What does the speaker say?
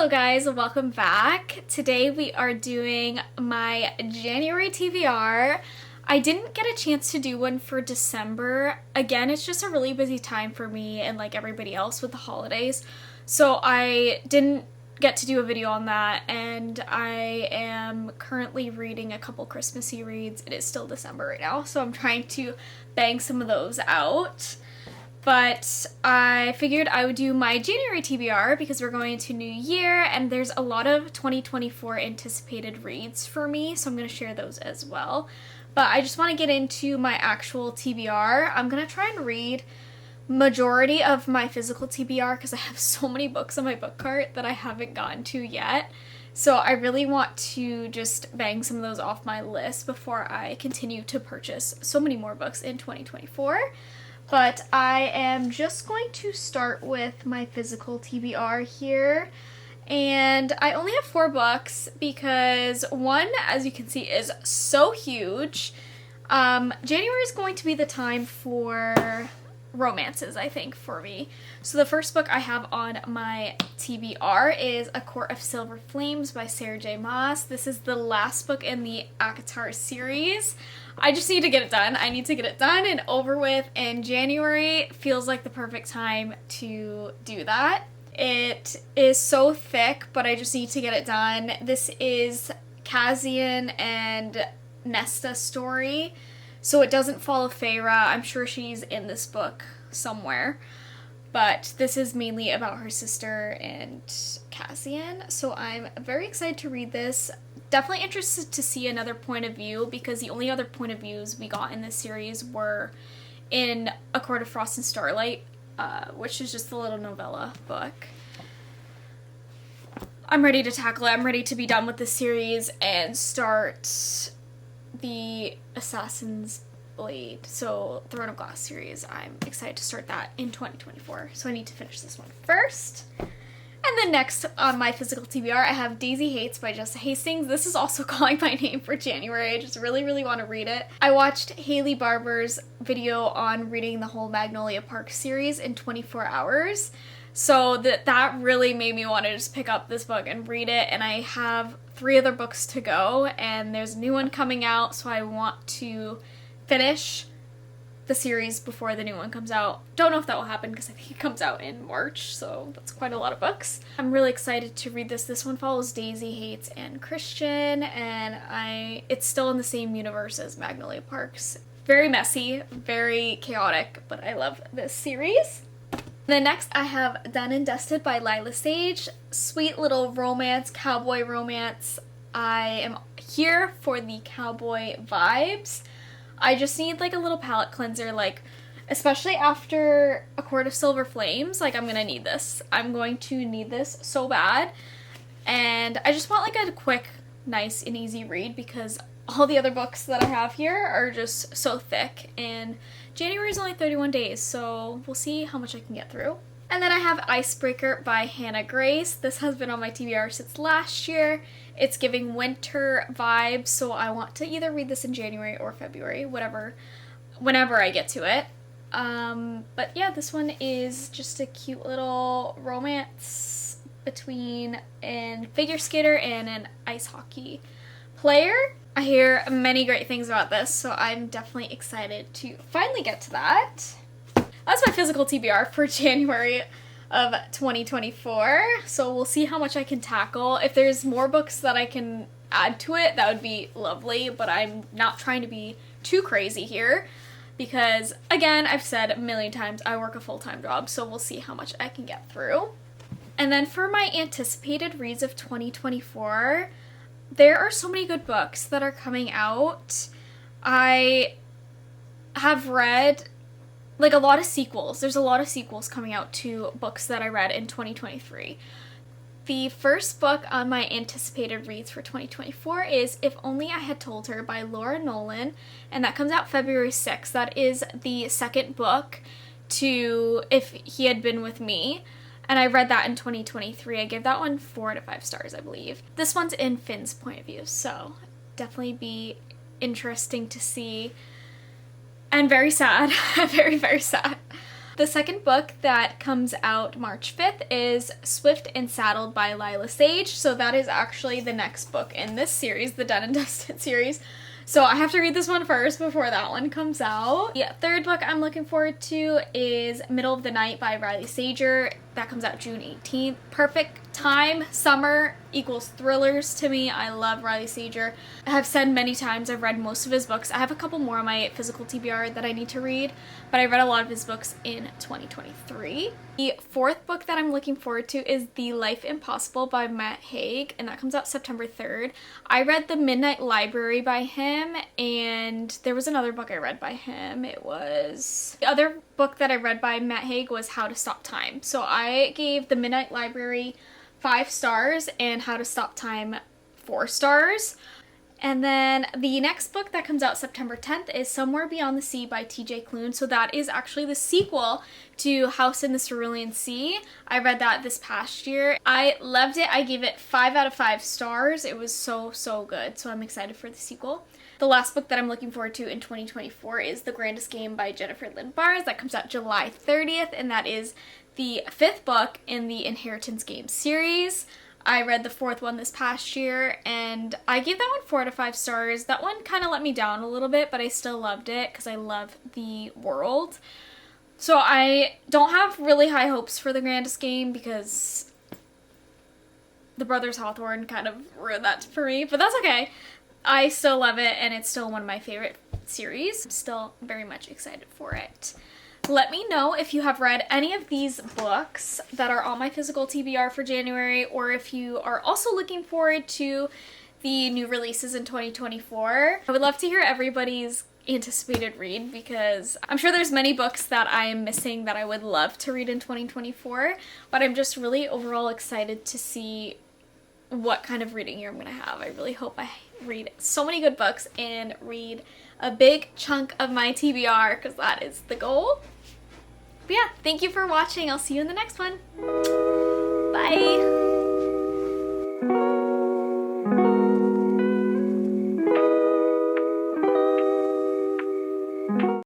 Hello guys, welcome back. Today we are doing my January TBR. I didn't get a chance to do one for December. Again, it's just a really busy time for me and like everybody else with the holidays. So I didn't get to do a video on that, and I am currently reading a couple Christmassy reads. It is still December right now, so I'm trying to bang some of those out. But I figured I would do my January TBR because we're going into New Year and there's a lot of 2024 anticipated reads for me, so I'm going to share those as well. But I just want to get into my actual TBR. I'm going to try and read majority of my physical TBR because I have so many books on my book cart that I haven't gotten to yet. So I really want to just bang some of those off my list before I continue to purchase so many more books in 2024. But I am just going to start with my physical TBR here. And I only have 4 books because one, as you can see, is so huge. January is going to be the time for romances, I think, for me. So the first book I have on my TBR is A Court of Silver Flames by Sarah J. Maas. This is the last book in the ACOTAR series. I just need to get it done. I need to get it done and over with, and January feels like the perfect time to do that. It is so thick, but I just need to get it done. This is Cassian and Nesta's story, so it doesn't follow Feyre. I'm sure she's in this book somewhere, but this is mainly about her sister and Cassian, so I'm very excited to read this. Definitely interested to see another point of view because the only other point of views we got in this series were in A Court of Frost and Starlight, which is just a little novella book. I'm ready to tackle it. I'm ready to be done with this series and start the Assassin's Blade, so Throne of Glass series. I'm excited to start that in 2024, so I need to finish this one first. And then next on my physical TBR, I have Daisy Haites by Jessa Hastings. This is also calling my name for January. I just really want to read it. I watched Haley Barber's video on reading the whole Magnolia Park series in 24 hours. So that really made me want to just pick up this book and read it. And I have 3 other books to go, and there's a new one coming out, so I want to finish the series before the new one comes out. Don't know if that will happen because I think it comes out in March, so that's quite a lot of books. I'm really excited to read this. This one follows Daisy Haites and Christian, and it's still in the same universe as Magnolia Parks. Very messy, very chaotic, but I love this series. Then next I have Done and Dusted by Lyla Sage. Sweet little romance, cowboy romance. I am here for the cowboy vibes. I just need like a little palate cleanser, like especially after A Court of Silver Flames. Like I'm gonna need this. I'm going to need this so bad. And I just want like a quick, nice and easy read because all the other books that I have here are just so thick, and January is only 31 days, so we'll see how much I can get through. And then I have Icebreaker by Hannah Grace. This has been on my TBR since last year. It's giving winter vibes, so I want to either read this in January or February, whenever I get to it. But yeah, this one is just a cute little romance between a figure skater and an ice hockey player. I hear many great things about this, so I'm definitely excited to finally get to that. That's my physical TBR for January of 2024, so we'll see how much I can tackle. If there's more books that I can add to it, that would be lovely, but I'm not trying to be too crazy here because, again, I've said a million times, I work a full-time job, so we'll see how much I can get through. And then for my anticipated reads of 2024, there are so many good books that are coming out. I have read like a lot of sequels. There's a lot of sequels coming out to books that I read in 2023. The first book on my anticipated reads for 2024 is If Only I Had Told Her by Laura Nowlin, and that comes out February 6th. That is the second book to If He Had Been With Me, and I read that in 2023. I gave that one 4 out of 5 stars, I believe. This one's in Finn's point of view, so definitely be interesting to see. And very sad. Very sad. The second book that comes out March 5th is Swift and Saddled by Lyla Sage. So that is actually the next book in this series, the Done and Dusted series. So I have to read this one first before that one comes out. The third book I'm looking forward to is Middle of the Night by Riley Sager. That comes out June 18th. Perfect time. Summer equals thrillers to me. I love Riley Sager. I have said many times I've read most of his books. I have a couple more on my physical TBR that I need to read, but I read a lot of his books in 2023. The fourth book that I'm looking forward to is The Life Impossible by Matt Haig, and that comes out September 3rd. I read The Midnight Library by him, and there was another book I read by him. The other book that I read by Matt Haig was How to Stop Time. So I gave The Midnight Library 5 stars and How to Stop Time 4 stars. And then the next book that comes out September 10th is Somewhere Beyond the Sea by TJ Klune. So that is actually the sequel to House in the Cerulean Sea. I read that this past year. I loved it. I gave it 5 out of 5 stars. It was so, so good. So I'm excited for the sequel. The last book that I'm looking forward to in 2024 is The Grandest Game by Jennifer Lynn Barnes. That comes out July 30th, and that is the 5th book in the Inheritance Games series. I read the 4th one this past year, and I gave that one 4 out of 5 stars. That one kind of let me down a little bit, but I still loved it because I love the world. So I don't have really high hopes for The Grandest Game because the Brothers Hawthorne kind of ruined that for me, but that's okay. I still love it, and it's still one of my favorite series. I'm still very much excited for it. Let me know if you have read any of these books that are on my physical TBR for January, or if you are also looking forward to the new releases in 2024. I would love to hear everybody's anticipated read because I'm sure there's many books that I am missing that I would love to read in 2024, but I'm just really overall excited to see what kind of reading year I'm going to have. I really hope I read so many good books and read a big chunk of my TBR because that is the goal. But yeah, thank you for watching. I'll see you in the next one. Bye!